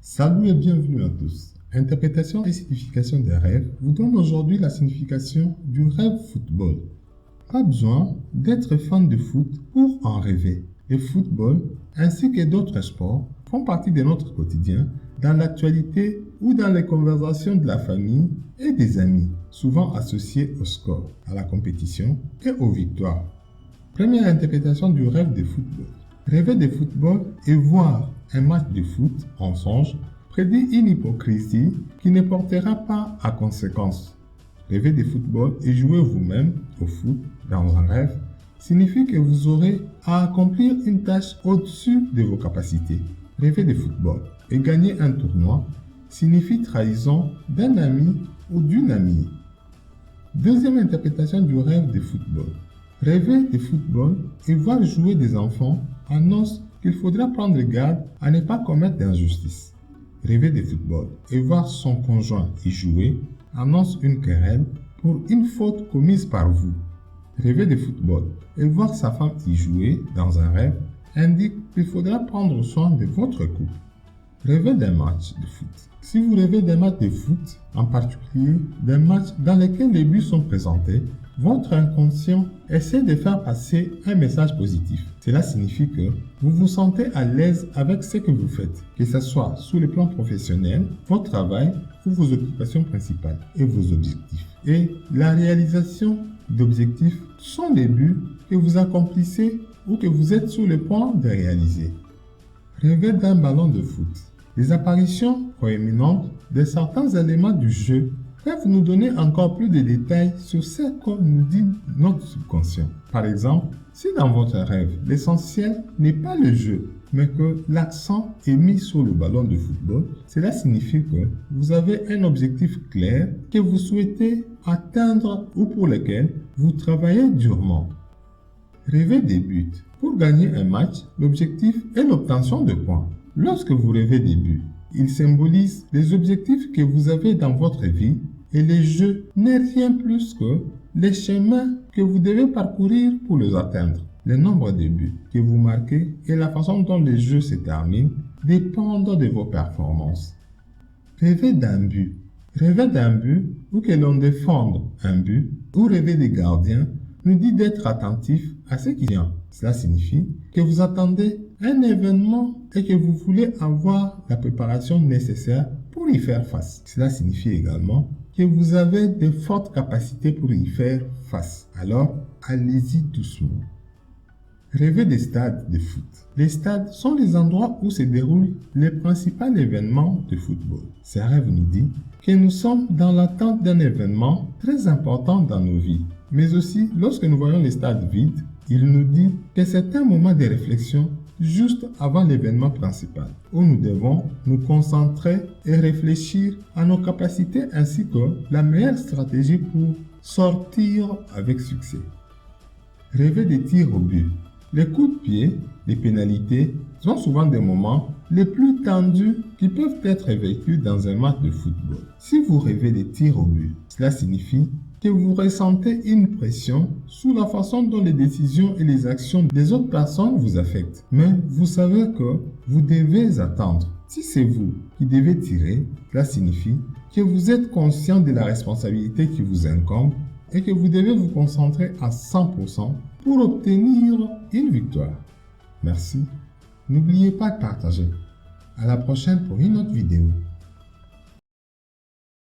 Salut et bienvenue à tous. Interprétation et signification des rêves vous donne aujourd'hui la signification du rêve football. Pas besoin d'être fan de foot pour en rêver. Le football, ainsi que d'autres sports, font partie de notre quotidien, dans l'actualité ou dans les conversations de la famille et des amis, souvent associés au score, à la compétition et aux victoires. Première interprétation du rêve de football. Rêver de football et voir un match de foot en songe prédit une hypocrisie qui ne portera pas à conséquence. Rêver de football et jouer vous-même au foot dans un rêve signifie que vous aurez à accomplir une tâche au-dessus de vos capacités. Rêver de football et gagner un tournoi signifie trahison d'un ami ou d'une amie. Deuxième interprétation du rêve de football. Rêver de football et voir jouer des enfants annonce qu'il faudra prendre garde à ne pas commettre d'injustice. Rêver de football et voir son conjoint y jouer annonce une querelle pour une faute commise par vous. Rêver de football et voir sa femme y jouer dans un rêve indique qu'il faudra prendre soin de votre couple. Rêver d'un match de foot. Si vous rêvez d'un match de foot, en particulier d'un match dans lequel les buts sont présentés, votre inconscient essaie de faire passer un message positif. Cela signifie que vous vous sentez à l'aise avec ce que vous faites, que ce soit sur le plan professionnel, votre travail ou vos occupations principales et vos objectifs. Et la réalisation d'objectifs sont des buts que vous accomplissez ou que vous êtes sur le point de réaliser. Rêver d'un ballon de foot. Les apparitions proéminentes de certains éléments du jeu peuvent nous donner encore plus de détails sur ce que nous dit notre subconscient. Par exemple, si dans votre rêve, l'essentiel n'est pas le jeu, mais que l'accent est mis sur le ballon de football, cela signifie que vous avez un objectif clair que vous souhaitez atteindre ou pour lequel vous travaillez durement. Rêver des buts. Pour gagner un match, l'objectif est l'obtention de points. Lorsque vous rêvez des buts, ils symbolisent les objectifs que vous avez dans votre vie et les jeux n'est rien plus que les chemins que vous devez parcourir pour les atteindre. Le nombre de buts que vous marquez et la façon dont les jeux se terminent dépendent de vos performances. Rêver d'un but. Rêver d'un but ou que l'on défende un but ou rêver des gardiens nous dit d'être attentif à ce qui vient. Cela signifie que vous attendez un événement et que vous voulez avoir la préparation nécessaire pour y faire face. Cela signifie également que vous avez de fortes capacités pour y faire face. Alors, allez-y doucement. Rêver des stades de foot. Les stades sont les endroits où se déroulent les principaux événements de football. Ce rêve nous dit que nous sommes dans l'attente d'un événement très important dans nos vies. Mais aussi, lorsque nous voyons les stades vides, il nous dit que c'est un moment de réflexion juste avant l'événement principal, où nous devons nous concentrer et réfléchir à nos capacités ainsi que la meilleure stratégie pour sortir avec succès. Rêver des tirs au but. Les coups de pied, les pénalités sont souvent des moments les plus tendus qui peuvent être vécus dans un match de football. Si vous rêvez des tirs au but, cela signifie que vous ressentez une pression sur la façon dont les décisions et les actions des autres personnes vous affectent. Mais vous savez que vous devez attendre. Si c'est vous qui devez tirer, cela signifie que vous êtes conscient de la responsabilité qui vous incombe et que vous devez vous concentrer à 100% pour obtenir une victoire. Merci. N'oubliez pas de partager. À la prochaine pour une autre vidéo.